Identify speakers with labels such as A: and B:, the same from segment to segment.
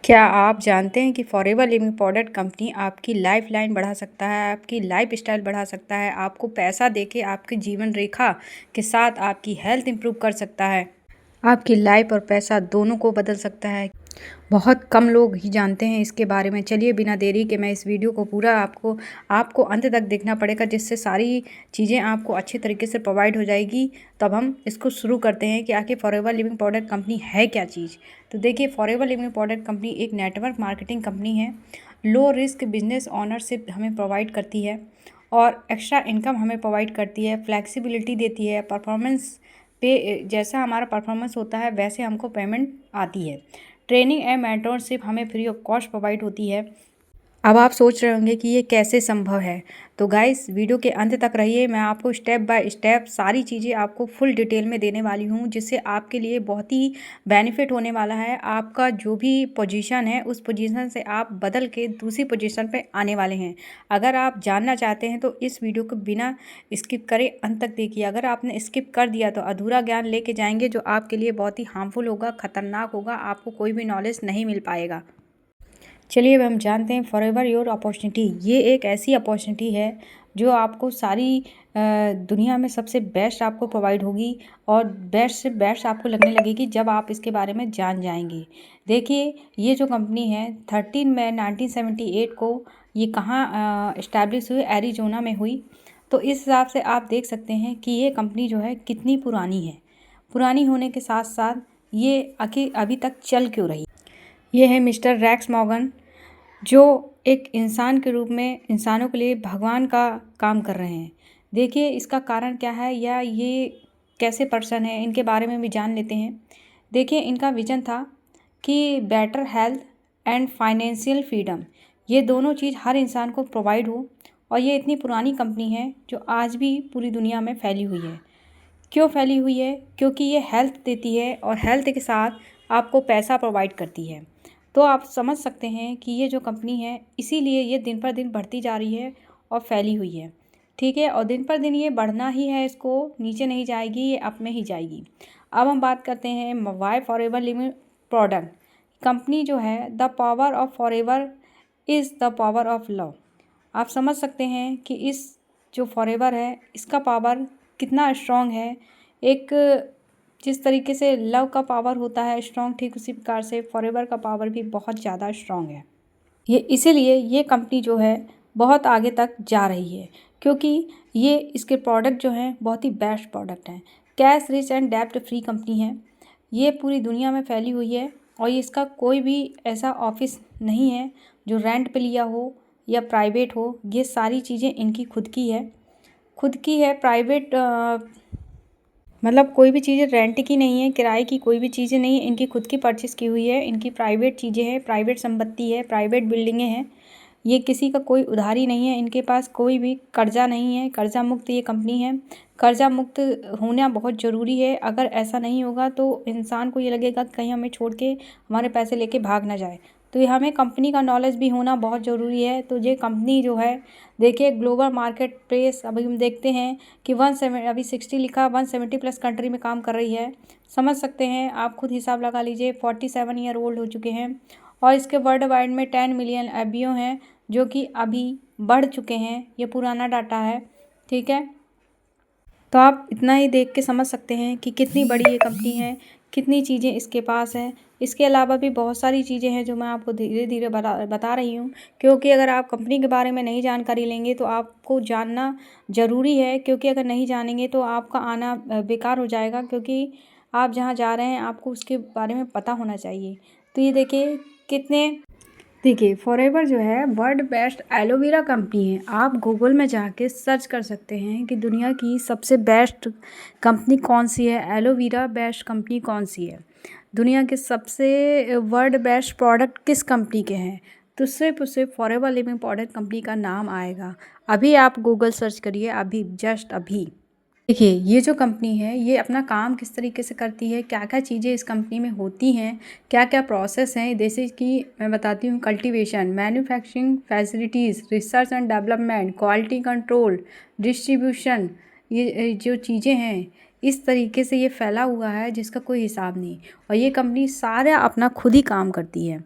A: क्या आप जानते हैं कि फॉरेवर लिविंग प्रोडक्ट कंपनी आपकी लाइफ लाइन बढ़ा सकता है, आपकी लाइफ स्टाइल बढ़ा सकता है, आपको पैसा देके आपकी जीवन रेखा के साथ आपकी हेल्थ इंप्रूव कर सकता है, आपकी लाइफ और पैसा दोनों को बदल सकता है। बहुत कम लोग ही जानते हैं इसके बारे में। चलिए बिना देरी के मैं इस वीडियो को पूरा आपको अंत तक देखना पड़ेगा, जिससे सारी चीज़ें आपको अच्छे तरीके से प्रोवाइड हो जाएगी। तब हम इसको शुरू करते हैं कि आखिर फॉरेवर लिविंग प्रोडक्ट कंपनी है क्या चीज़। तो देखिए, फॉरेवर लिविंग प्रोडक्ट कंपनी एक नेटवर्क मार्केटिंग कंपनी है। लो रिस्क बिजनेस ऑनरशिप हमें प्रोवाइड करती है और एक्स्ट्रा इनकम हमें प्रोवाइड करती है, फ्लेक्सिबिलिटी देती है, परफॉर्मेंस पे जैसा हमारा परफॉर्मेंस होता है वैसे हमको पेमेंट आती है। ट्रेनिंग एंड मेंटरशिप हमें फ्री ऑफ कॉस्ट प्रोवाइड होती है। अब आप सोच रहे होंगे कि ये कैसे संभव है, तो गाइस वीडियो के अंत तक रहिए। मैं आपको स्टेप बाय स्टेप सारी चीज़ें आपको फुल डिटेल में देने वाली हूँ, जिससे आपके लिए बहुत ही बेनिफिट होने वाला है। आपका जो भी पोजीशन है उस पोजीशन से आप बदल के दूसरी पोजीशन पे आने वाले हैं। अगर आप जानना चाहते हैं तो इस वीडियो को बिना स्किप करे अंत तक देखिए। अगर आपने स्किप कर दिया तो अधूरा ज्ञान लेके जाएंगे, जो आपके लिए बहुत ही हार्मफुल होगा, खतरनाक होगा, आपको कोई भी नॉलेज नहीं मिल पाएगा। चलिए अब हम जानते हैं फॉरएवर योर अपॉर्चुनिटी। ये एक ऐसी अपॉर्चुनिटी है जो आपको सारी दुनिया में सबसे बेस्ट आपको प्रोवाइड होगी, और बेस्ट से बेस्ट आपको लगने लगेगी जब आप इसके बारे में जान जाएंगे। देखिए, ये जो कंपनी है 13 मई 1978 को ये कहाँ इस्टेब्लिश हुई, एरिजोना में हुई। तो इस हिसाब से आप देख सकते हैं कि ये कंपनी जो है कितनी पुरानी है। पुरानी होने के साथ साथ ये आखिर अभी तक चल क्यों रही। ये है मिस्टर रैक्स मॉर्गन, जो एक इंसान के रूप में इंसानों के लिए भगवान का काम कर रहे हैं। देखिए, इसका कारण क्या है या ये कैसे पर्सन है, इनके बारे में भी जान लेते हैं। देखिए, इनका विजन था कि better health and financial freedom, ये दोनों चीज़ हर इंसान को प्रोवाइड हो। और ये इतनी पुरानी कंपनी है जो आज भी पूरी दुनिया में फैली हुई है। क्यों फैली हुई है? क्योंकि ये हेल्थ देती है और हेल्थ के साथ आपको पैसा प्रोवाइड करती है। तो आप समझ सकते हैं कि ये जो कंपनी है, इसीलिए ये दिन पर दिन बढ़ती जा रही है और फैली हुई है। ठीक है, और दिन पर दिन ये बढ़ना ही है, इसको नीचे नहीं जाएगी, ये अप में ही जाएगी। अब हम बात करते हैं why forever living product company जो है, the power of forever is the power of love. आप समझ सकते हैं कि इस जो फॉरएवर है इसका पावर कितना स्ट्रॉन्ग है। एक जिस तरीके से लव का पावर होता है स्ट्रॉन्ग, ठीक उसी प्रकार से फॉरएवर का पावर भी बहुत ज़्यादा स्ट्रॉन्ग है। ये इसीलिए ये कंपनी जो है बहुत आगे तक जा रही है, क्योंकि ये इसके प्रोडक्ट जो हैं बहुत ही बेस्ट प्रोडक्ट हैं। कैश रिच एंड डेब्ट फ्री कंपनी है। ये पूरी दुनिया में फैली हुई है और ये इसका कोई भी ऐसा ऑफिस नहीं है जो रेंट पे लिया हो या प्राइवेट हो। ये सारी चीज़ें इनकी खुद की है। प्राइवेट मतलब कोई भी चीज़ें रेंट की नहीं है, किराए की कोई भी चीज़ें नहीं है, इनकी खुद की परचेस की हुई है। इनकी प्राइवेट चीज़ें हैं, प्राइवेट संपत्ति है, प्राइवेट बिल्डिंगें हैं। ये किसी का कोई उधारी नहीं है, इनके पास कोई भी कर्जा नहीं है। कर्जा मुक्त ये कंपनी है। कर्जा मुक्त होना बहुत ज़रूरी है। अगर ऐसा नहीं होगा तो इंसान को ये लगेगा कि कहीं हमें छोड़ के हमारे पैसे लेके भाग ना जाए। तो ये हमें कंपनी का नॉलेज भी होना बहुत ज़रूरी है। तो ये कंपनी जो है, देखिए ग्लोबल मार्केट प्लेस अभी हम देखते हैं कि 170 लिखा, 170+ कंट्री में काम कर रही है। समझ सकते हैं, आप खुद हिसाब लगा लीजिए। 47 ईयर ओल्ड हो चुके हैं और इसके वर्ल्ड वाइड में 10 मिलियन एबीओ हैं, जो कि अभी बढ़ चुके हैं। ये पुराना डाटा है, ठीक है। तो आप इतना ही देख के समझ सकते हैं कि कितनी बड़ी ये कंपनी है, कितनी चीज़ें इसके पास है। इसके अलावा भी बहुत सारी चीज़ें हैं जो मैं आपको धीरे धीरे बता रही हूँ, क्योंकि अगर आप कंपनी के बारे में नहीं जानकारी लेंगे तो आपको जानना ज़रूरी है। क्योंकि अगर नहीं जानेंगे तो आपका आना बेकार हो जाएगा, क्योंकि आप जहाँ जा रहे हैं आपको उसके बारे में पता होना चाहिए। तो ये देखिए फॉरएवर जो है वर्ल्ड बेस्ट एलोवेरा कंपनी है। आप गूगल में जाके सर्च कर सकते हैं कि दुनिया की सबसे बेस्ट कंपनी कौन सी है, एलोवेरा बेस्ट कंपनी कौन सी है, दुनिया के सबसे वर्ल्ड बेस्ट प्रोडक्ट किस कंपनी के हैं। तो सिर्फ फॉरएवर लिविंग प्रोडक्ट कंपनी का नाम आएगा। अभी आप गूगल सर्च करिए, अभी जस्ट अभी। देखिए, ये जो कंपनी है ये अपना काम किस तरीके से करती है, क्या क्या चीज़ें इस कंपनी में होती हैं, क्या क्या प्रोसेस हैं, जैसे कि मैं बताती हूँ। Cultivation, manufacturing facilities, research and development, quality control, distribution, ये जो चीज़ें हैं इस तरीके से ये फैला हुआ है जिसका कोई हिसाब नहीं। और ये कंपनी सारा अपना खुद ही काम करती है।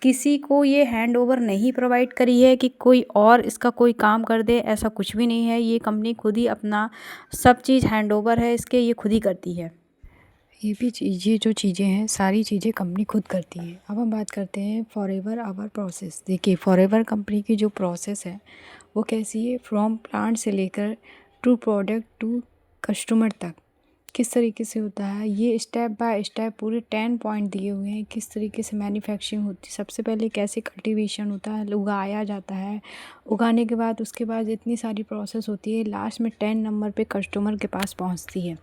A: किसी को ये हैंड ओवर नहीं प्रोवाइड करी है कि कोई और इसका कोई काम कर दे, ऐसा कुछ भी नहीं है। ये कंपनी खुद ही अपना सब चीज़ हैंड ओवर है इसके, ये खुद ही करती है। ये जो चीज़ें हैं सारी चीज़ें कंपनी खुद करती है। अब हम बात करते हैं फॉरएवर आवर प्रोसेस। देखिए फॉरएवर कंपनी की जो प्रोसेस है वो कैसी है, फ्रॉम प्लांट से लेकर टू प्रोडक्ट टू कस्टमर तक किस तरीके से होता है। ये स्टेप बाय स्टेप पूरे 10 पॉइंट दिए हुए हैं किस तरीके से मैन्युफैक्चरिंग होती है। सबसे पहले कैसे कल्टीवेशन होता है, उगाया जाता है, उगाने के बाद उसके बाद इतनी सारी प्रोसेस होती है, लास्ट में 10 नंबर पे कस्टमर के पास पहुंचती है।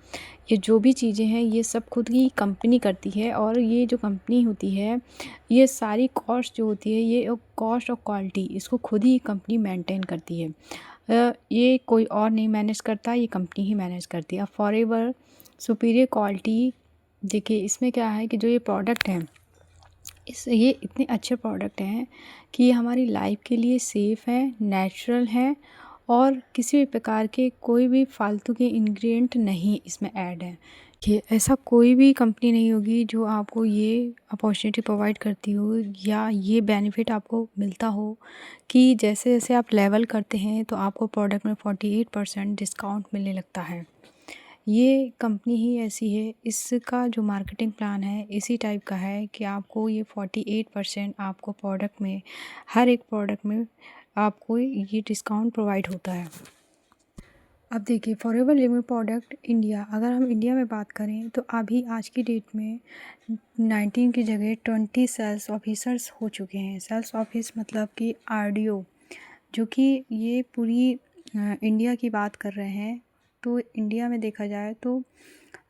A: ये जो भी चीज़ें हैं ये सब खुद ही कंपनी करती है। और ये जो कंपनी होती है ये सारी कॉस्ट जो होती है, ये कॉस्ट और क्वालिटी इसको खुद ही कंपनी मेंटेन करती है। ये कोई और नहीं मैनेज करता, ये कंपनी ही मैनेज करती है। अब फॉरएवर सुपीरियर क्वालिटी, देखिए इसमें क्या है कि जो ये प्रोडक्ट हैं ये इतने अच्छे प्रोडक्ट हैं कि ये हमारी लाइफ के लिए सेफ़ हैं, नेचुरल हैं और किसी भी प्रकार के कोई भी फालतू के इंग्रेडिएंट नहीं इसमें ऐड है। कि ऐसा कोई भी कंपनी नहीं होगी जो आपको ये अपॉर्चुनिटी प्रोवाइड करती हो या ये बेनिफिट आपको मिलता हो कि जैसे जैसे आप लेवल करते हैं तो आपको प्रोडक्ट में 48% डिस्काउंट मिलने लगता है। ये कंपनी ही ऐसी है, इसका जो मार्केटिंग प्लान है इसी टाइप का है कि आपको ये 48% आपको प्रोडक्ट में, हर एक प्रोडक्ट में आपको ये डिस्काउंट प्रोवाइड होता है। अब देखिए फॉरएवर लिविंग प्रोडक्ट इंडिया, अगर हम इंडिया में बात करें तो अभी आज की डेट में 19 की जगह 20 सेल्स ऑफिसर्स हो चुके हैं। सेल्स ऑफिस मतलब कि आरडीओ, जो कि ये पूरी इंडिया की बात कर रहे हैं। तो इंडिया में देखा जाए तो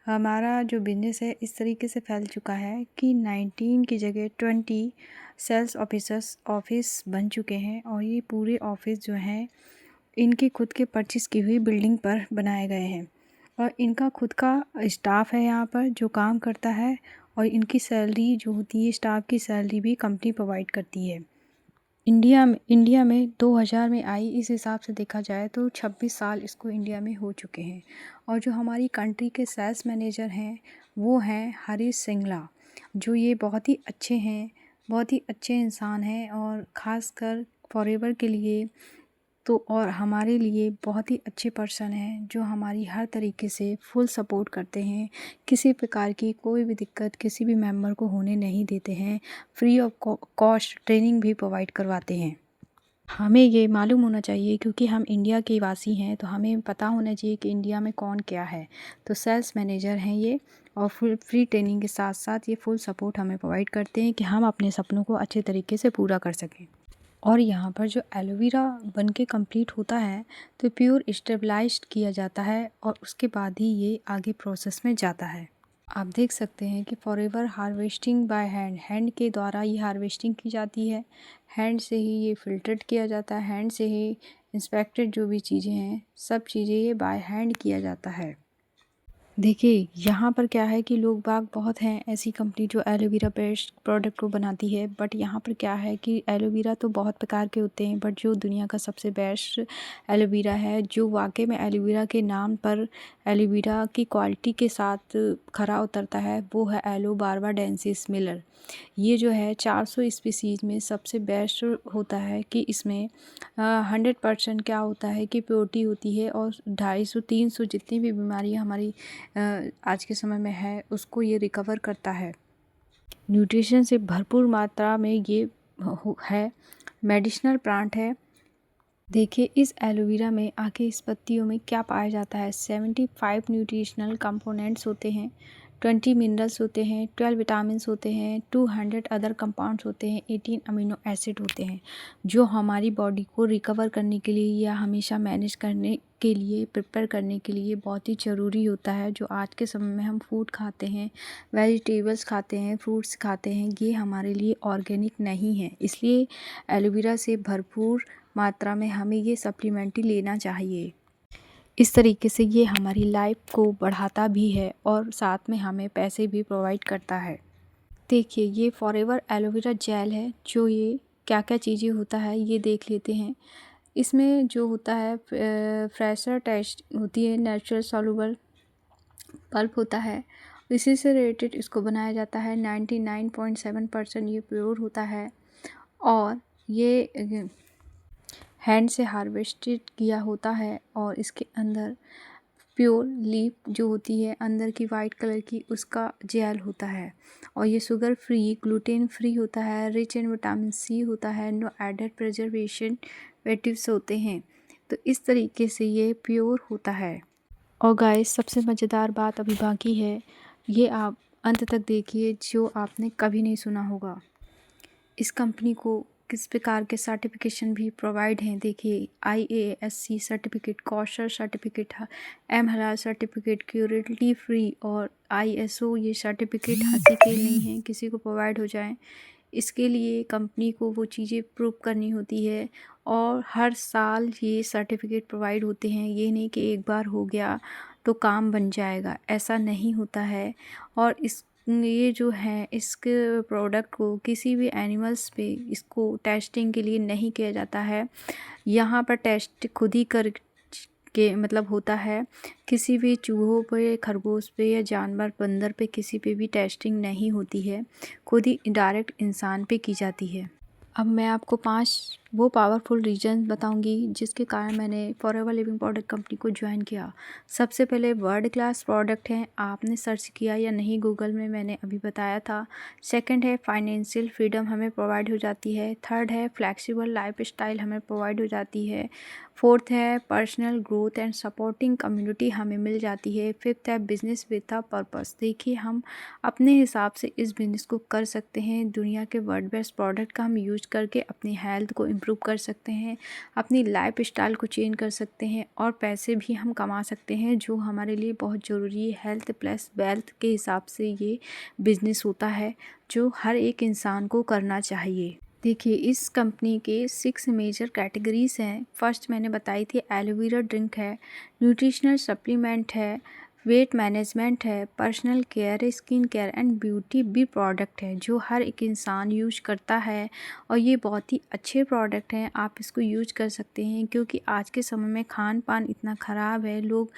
A: हमारा जो बिज़नेस है इस तरीके से फैल चुका है कि 19 की जगह 20 सेल्स ऑफिसर्स ऑफिस बन चुके हैं। और ये पूरे ऑफिस जो हैं इनकी खुद के परचेज़ की हुई बिल्डिंग पर बनाए गए हैं और इनका खुद का स्टाफ है यहाँ पर जो काम करता है। और इनकी सैलरी जो होती है, स्टाफ की सैलरी भी कंपनी प्रोवाइड करती है। इंडिया में 2000 में आई, इस हिसाब से देखा जाए तो 26 साल इसको इंडिया में हो चुके हैं। और जो हमारी कंट्री के सेल्स मैनेजर हैं वो हैं हरीश सिंगला, जो ये बहुत ही अच्छे हैं, बहुत ही अच्छे इंसान हैं और ख़ासकर फॉरएवर के लिए तो और हमारे लिए बहुत ही अच्छे पर्सन हैं जो हमारी हर तरीके से फुल सपोर्ट करते हैं। किसी प्रकार की कोई भी दिक्कत किसी भी मेंबर को होने नहीं देते हैं। फ्री ऑफ कॉस्ट ट्रेनिंग भी प्रोवाइड करवाते हैं। हमें ये मालूम होना चाहिए क्योंकि हम इंडिया के वासी हैं तो हमें पता होना चाहिए कि इंडिया में कौन क्या है। तो सेल्स मैनेजर हैं ये और फुल फ्री ट्रेनिंग के साथ साथ ये फुल सपोर्ट हमें प्रोवाइड करते हैं कि हम अपने सपनों को अच्छे तरीके से पूरा कर सकें। और यहाँ पर जो एलोवेरा बन के कंप्लीट होता है तो प्योर स्टेबलाइज्ड किया जाता है और उसके बाद ही ये आगे प्रोसेस में जाता है। आप देख सकते हैं कि फॉरएवर हार्वेस्टिंग बाय हैंड के द्वारा ये हार्वेस्टिंग की जाती है। हैंड से ही ये फिल्टर्ड किया जाता है, हैंड से ही इंस्पेक्टेड जो भी चीज़ें हैं सब चीज़ें ये बाय हैंड किया जाता है। देखिए यहाँ पर क्या है कि लोग बाग बहुत हैं ऐसी कंपनी जो एलोवेरा बेस्ड प्रोडक्ट को बनाती है। बट यहाँ पर क्या है कि एलोवेरा तो बहुत प्रकार के होते हैं बट जो दुनिया का सबसे बेस्ट एलोवेरा है, जो वाकई में एलोवेरा के नाम पर एलोवेरा की क्वालिटी के साथ खरा उतरता है, वो है एलो बारबाडेंसिस मिलर। ये जो है 400 स्पीसीज़ में सबसे बेस्ट होता है कि इसमें 100% क्या होता है कि प्योरिटी होती है और 250-300 जितनी भी बीमारियां हमारी आज के समय में है उसको ये रिकवर करता है। न्यूट्रिशन से भरपूर मात्रा में ये है, मेडिसिनल प्लांट है। देखिए इस एलोवेरा में आके इस पत्तियों में क्या पाया जाता है, 75 न्यूट्रिशनल कंपोनेंट्स होते हैं, 20 मिनरल्स होते हैं, 12 विटामिन्स होते हैं, 200 अदर कंपाउंड्स होते हैं, 18 अमीनो एसिड होते हैं जो हमारी बॉडी को रिकवर करने के लिए या हमेशा मैनेज करने के लिए, प्रिपेयर करने के लिए बहुत ही ज़रूरी होता है। जो आज के समय में हम फूड खाते हैं, वेजिटेबल्स खाते हैं, फ्रूट्स खाते हैं, ये हमारे लिए ऑर्गेनिक नहीं है। इसलिए एलोवेरा से भरपूर मात्रा में हमें ये सप्लीमेंट्री लेना चाहिए। इस तरीके से ये हमारी लाइफ को बढ़ाता भी है और साथ में हमें पैसे भी प्रोवाइड करता है। देखिए ये फॉरएवर एलोवेरा जेल है, जो ये क्या क्या चीज़ें होता है ये देख लेते हैं। इसमें जो होता है फ्रेशर टेस्ट होती है, नेचुरल सॉल्युबल पल्प होता है, इसी से रिलेटेड इसको बनाया जाता है। 99.7% ये प्योर होता है और ये हैंड से हार्वेस्टेड किया होता है और इसके अंदर प्योर लीफ जो होती है अंदर की वाइट कलर की उसका जेल होता है। और ये शुगर फ्री, ग्लूटेन फ्री होता है, रिच इन विटामिन सी होता है, नो एडेड प्रिजर्वेटिव्स होते हैं। तो इस तरीके से ये प्योर होता है। और गाइस सबसे मज़ेदार बात अभी बाकी है, ये आप अंत तक देखिए जो आपने कभी नहीं सुना होगा। इस कंपनी को किस प्रकार के सर्टिफिकेशन भी प्रोवाइड हैं, देखिए IASC certificate, kosher certificate, M हलाल सर्टिफिकेट, क्यूरिटी फ्री और ISO ये सर्टिफिकेट हंसी खेल नहीं है किसी को प्रोवाइड हो जाए। इसके लिए कंपनी को वो चीज़ें प्रूव करनी होती है और हर साल ये सर्टिफिकेट प्रोवाइड होते हैं। ये नहीं कि एक बार हो गया तो काम बन जाएगा, ऐसा नहीं होता है। और ये जो है इसके प्रोडक्ट को किसी भी एनिमल्स पे इसको टेस्टिंग के लिए नहीं किया जाता है। यहाँ पर टेस्ट खुद ही कर के मतलब होता है, किसी भी चूहों पे, खरगोश पे या जानवर बंदर पे किसी पे भी टेस्टिंग नहीं होती है, खुद ही डायरेक्ट इंसान पे की जाती है। अब मैं आपको 5 वो पावरफुल रीज़न बताऊंगी जिसके कारण मैंने फॉरएवर लिविंग प्रोडक्ट कंपनी को ज्वाइन किया। सबसे पहले वर्ल्ड क्लास प्रोडक्ट हैं, आपने सर्च किया या नहीं गूगल में, मैंने अभी बताया था। सेकंड है फाइनेंशियल फ्रीडम हमें प्रोवाइड हो जाती है। थर्ड है फ्लेक्सिबल लाइफस्टाइल हमें प्रोवाइड हो जाती है। फोर्थ है personal growth and supporting community हमें मिल जाती है। फिफ्थ है बिजनेस विद अ पर्पस, देखिए हम अपने हिसाब से इस बिज़नेस को कर सकते हैं। दुनिया के वर्ल्ड बेस्ट प्रोडक्ट का हम यूज करके अपनी हेल्थ को इम्प्रूव कर सकते हैं, अपनी लाइफ स्टाइल को चेंज कर सकते हैं और पैसे भी हम कमा सकते हैं, जो हमारे लिए बहुत ज़रूरी है। हेल्थ प्लस वेल्थ के हिसाब से ये बिज़नेस होता है जो हर एक इंसान को करना चाहिए। देखिए इस कंपनी के 6 मेजर कैटेगरीज हैं। फर्स्ट मैंने बताई थी एलोवेरा ड्रिंक है, न्यूट्रिशनल सप्लीमेंट है, वेट मैनेजमेंट है, personal care, skin care and beauty भी प्रोडक्ट है जो हर एक इंसान यूज करता है। और ये बहुत ही अच्छे प्रोडक्ट हैं, आप इसको यूज कर सकते हैं क्योंकि आज के समय में खान पान इतना ख़राब है, लोग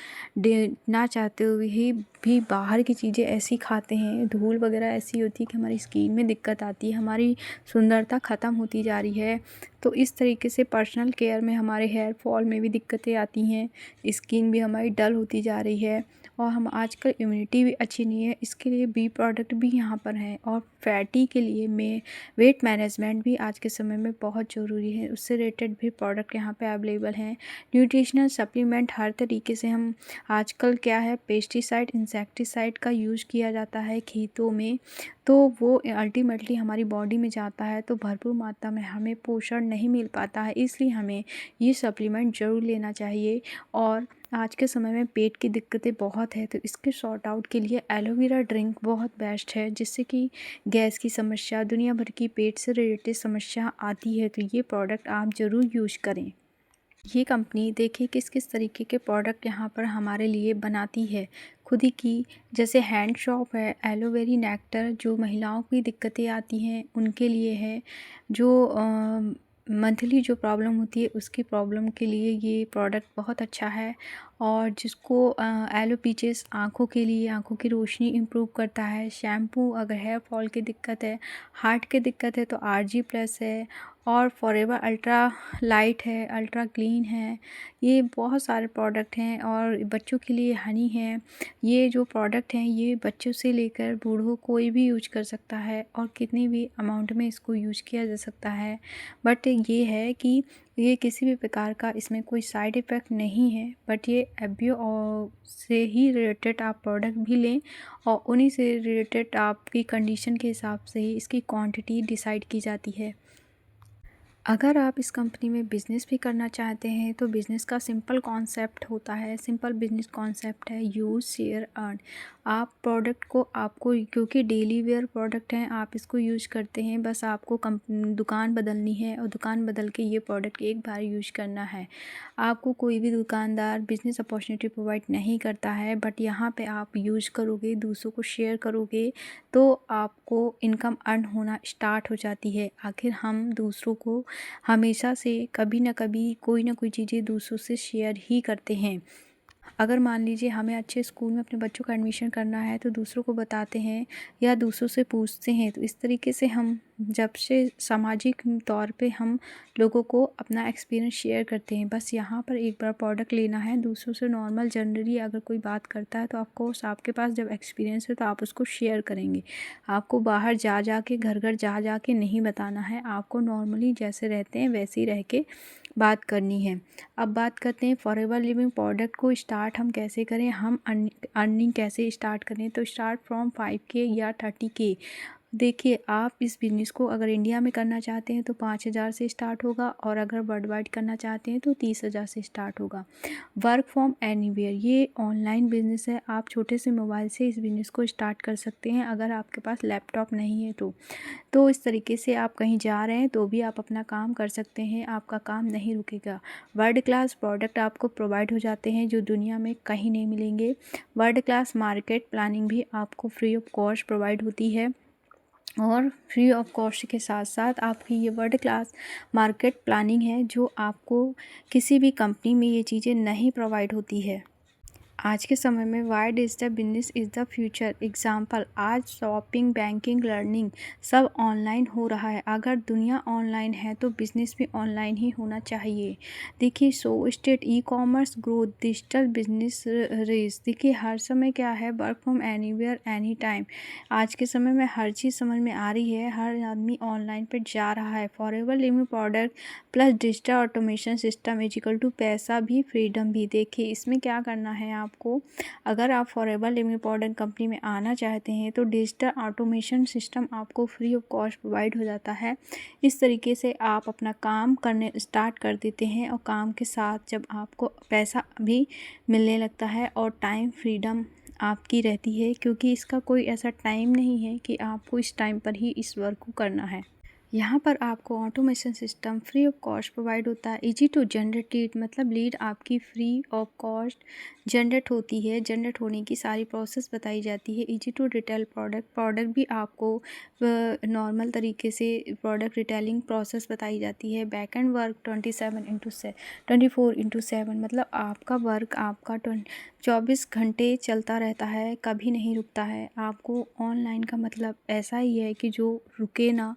A: ना चाहते हुए ही भी बाहर की चीज़ें ऐसी खाते हैं। धूल वगैरह ऐसी होती है कि हमारी स्किन में दिक्कत आती है, हमारी सुंदरता ख़त्म होती जा रही है। तो इस तरीके से पर्सनल केयर में हमारे हेयर फॉल में भी दिक्कतें आती हैं, स्किन भी हमारी डल होती जा रही है और हम आजकल इम्यूनिटी भी अच्छी नहीं है। इसके लिए बी प्रोडक्ट भी यहाँ पर हैं। और फैटी के लिए में वेट मैनेजमेंट भी आज के समय में बहुत ज़रूरी है, उससे रिलेटेड भी प्रोडक्ट यहाँ पे अवेलेबल हैं। न्यूट्रिशनल सप्लीमेंट हर तरीके से हम आजकल क्या है, पेस्टिसाइड इंसेक्टिसाइड का यूज़ किया जाता है खेतों में, तो वो अल्टीमेटली हमारी बॉडी में जाता है तो भरपूर मात्रा में हमें पोषण नहीं मिल पाता है, इसलिए हमें ये सप्लीमेंट ज़रूर लेना चाहिए। और आज के समय में पेट की दिक्कतें बहुत है तो इसके सॉर्ट आउट के लिए एलोवेरा ड्रिंक बहुत बेस्ट है, जिससे कि गैस की समस्या, दुनिया भर की पेट से रिलेटेड समस्या आती है, तो ये प्रोडक्ट आप ज़रूर यूज करें। ये कंपनी देखिए किस किस तरीके के प्रोडक्ट यहाँ पर हमारे लिए बनाती है खुद ही की। जैसे हैंड शॉप है, एलोवेरी नेक्टर जो महिलाओं की दिक्कतें आती हैं उनके लिए है, जो मंथली जो प्रॉब्लम होती है उसकी प्रॉब्लम के लिए ये प्रोडक्ट बहुत अच्छा है। और जिसको एलोपीचेस आँखों के लिए, आँखों की रोशनी इम्प्रूव करता है। शैम्पू अगर हेयर फॉल की दिक्कत है, हार्ट की दिक्कत है तो RG+ है। और फॉरएवर अल्ट्रा लाइट है, अल्ट्रा क्लीन है, ये बहुत सारे प्रोडक्ट हैं। और बच्चों के लिए हनी है। ये जो प्रोडक्ट हैं ये बच्चों से लेकर बूढ़ों कोई भी यूज कर सकता है और कितनी भी अमाउंट में इसको यूज किया जा सकता है। बट ये है कि ये किसी भी प्रकार का इसमें कोई साइड इफ़ेक्ट नहीं है, बट ये एफबीओ से ही रिलेटेड आप प्रोडक्ट भी लें और उन्हीं से रिलेटेड आपकी कंडीशन के हिसाब से ही इसकी क्वांटिटी डिसाइड की जाती है। अगर आप इस कंपनी में बिज़नेस भी करना चाहते हैं तो बिज़नेस का सिंपल कॉन्सेप्ट होता है, सिंपल बिज़नेस कॉन्सेप्ट है यूज़ शेयर अर्न। आप प्रोडक्ट को आपको, क्योंकि डेली वेयर प्रोडक्ट हैं, आप इसको यूज़ करते हैं, बस आपको दुकान बदलनी है और दुकान बदल के ये प्रोडक्ट एक बार यूज़ करना है। आपको कोई भी दुकानदार बिज़नेस अपॉर्चुनिटी प्रोवाइड नहीं करता है, बट यहाँ पे आप यूज़ करोगे, दूसरों को शेयर करोगे तो आपको इनकम अर्न होना स्टार्ट हो जाती है। आखिर हम दूसरों को हमेशा से कभी ना कभी कोई ना कोई चीज़ें दूसरों से शेयर ही करते हैं। अगर मान लीजिए हमें अच्छे स्कूल में अपने बच्चों का एडमिशन करना है तो दूसरों को बताते हैं या दूसरों से पूछते हैं। तो इस तरीके से हम जब से सामाजिक तौर पे हम लोगों को अपना एक्सपीरियंस शेयर करते हैं। बस यहाँ पर एक बार प्रोडक्ट लेना है, दूसरों से नॉर्मल जनरली अगर कोई बात करता है तो आपके पास जब एक्सपीरियंस है तो आप उसको शेयर करेंगे। आपको बाहर जा के घर घर जा के नहीं बताना है, आपको नॉर्मली जैसे रहते हैं वैसे ही रह के बात करनी है। अब बात करते हैं फॉरएवर लिविंग प्रोडक्ट को स्टार्ट हम कैसे करें, हम अर्निंग कैसे स्टार्ट करें। तो स्टार्ट फ्रॉम 5K या 30K। देखिए, आप इस बिज़नेस को अगर इंडिया में करना चाहते हैं तो 5,000 से स्टार्ट होगा और अगर वर्ल्ड वाइड करना चाहते हैं तो 30,000 से स्टार्ट होगा। वर्क फ्रॉम एनीवेयर, ये ऑनलाइन बिज़नेस है। आप छोटे से मोबाइल से इस बिज़नेस को स्टार्ट कर सकते हैं अगर आपके पास लैपटॉप नहीं है तो इस तरीके से आप कहीं जा रहे हैं तो भी आप अपना काम कर सकते हैं, आपका काम नहीं रुकेगा। वर्ल्ड क्लास प्रोडक्ट आपको प्रोवाइड हो जाते हैं जो दुनिया में कहीं नहीं मिलेंगे। वर्ल्ड क्लास मार्केट प्लानिंग भी आपको फ्री ऑफ कॉस्ट प्रोवाइड होती है और फ्री ऑफ कॉस्ट के साथ साथ आपकी ये वर्ल्ड क्लास मार्केट प्लानिंग है जो आपको किसी भी कंपनी में ये चीज़ें नहीं प्रोवाइड होती है। आज के समय में why digital business is the future example, आज शॉपिंग, बैंकिंग, लर्निंग सब ऑनलाइन हो रहा है। अगर दुनिया ऑनलाइन है तो बिज़नेस भी ऑनलाइन ही होना चाहिए। देखिए, so state e commerce growth digital business race. देखिए, हर समय क्या है, work from anywhere any time. आज के समय में हर चीज़ समझ में आ रही है, हर आदमी ऑनलाइन पर जा रहा है। Forever living product plus digital automation system is equal to पैसा भी फ्रीडम भी। देखिए, इसमें क्या करना है आपको, अगर आप फॉरएवर लिविंग प्रोडक्ट कंपनी में आना चाहते हैं तो डिजिटल ऑटोमेशन सिस्टम आपको फ्री ऑफ कॉस्ट प्रोवाइड हो जाता है। इस तरीके से आप अपना काम करने स्टार्ट कर देते हैं और काम के साथ जब आपको पैसा भी मिलने लगता है और टाइम फ्रीडम आपकी रहती है, क्योंकि इसका कोई ऐसा टाइम नहीं है कि आपको इस टाइम पर ही इस वर्क को करना है। यहाँ पर आपको automation system free of cost provide होता है। इजी टू जनरेट लीड, मतलब लीड आपकी फ्री ऑफ कॉस्ट जनरेट होती है, जनरेट होने की सारी प्रोसेस बताई जाती है। इजी टू रिटेल प्रोडक्ट भी आपको नॉर्मल तरीके से प्रोडक्ट रिटेलिंग प्रोसेस बताई जाती है। बैक एंड वर्क 24/7, मतलब आपका वर्क आपका 24 घंटे चलता रहता है, कभी नहीं रुकता है। आपको ऑनलाइन का मतलब ऐसा ही है कि जो रुके ना।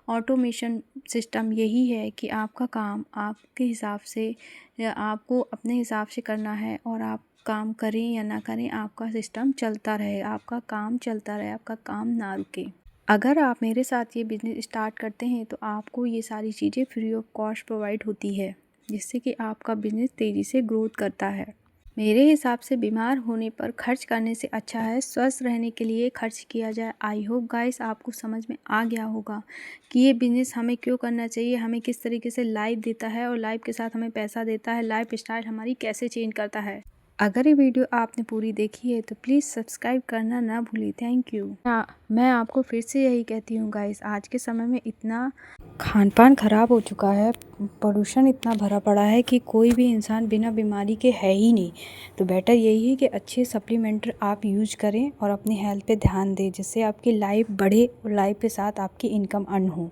A: ऑटोमेशन सिस्टम यही है कि आपका काम आपके हिसाब से या आपको अपने हिसाब से करना है और आप काम करें या ना करें, आपका सिस्टम चलता रहे, आपका काम चलता रहे, आपका काम ना रुके। अगर आप मेरे साथ ये बिज़नेस स्टार्ट करते हैं तो आपको ये सारी चीज़ें फ्री ऑफ कॉस्ट प्रोवाइड होती है, जिससे कि आपका बिज़नेस तेज़ी से ग्रोथ करता है। मेरे हिसाब से बीमार होने पर खर्च करने से अच्छा है स्वस्थ रहने के लिए खर्च किया जाए। आई होप गाइस आपको समझ में आ गया होगा कि ये बिज़नेस हमें क्यों करना चाहिए, हमें किस तरीके से लाइफ देता है और लाइफ के साथ हमें पैसा देता है, लाइफ स्टाइल हमारी कैसे चेंज करता है। अगर ये वीडियो आपने पूरी देखी है तो प्लीज़ सब्सक्राइब करना ना भूलिए। Thank you. मैं आपको फिर से यही कहती हूँ गाइस, आज के समय में इतना खान पान ख़राब हो चुका है, पोल्यूशन इतना भरा पड़ा है कि कोई भी इंसान बिना बीमारी के है ही नहीं। तो बेटर यही है कि अच्छे सप्लीमेंट आप यूज करें और अपनी हेल्थ पे ध्यान दें, जिससे आपकी लाइफ बढ़े और लाइफ के साथ आपकी इनकम अर्न हो।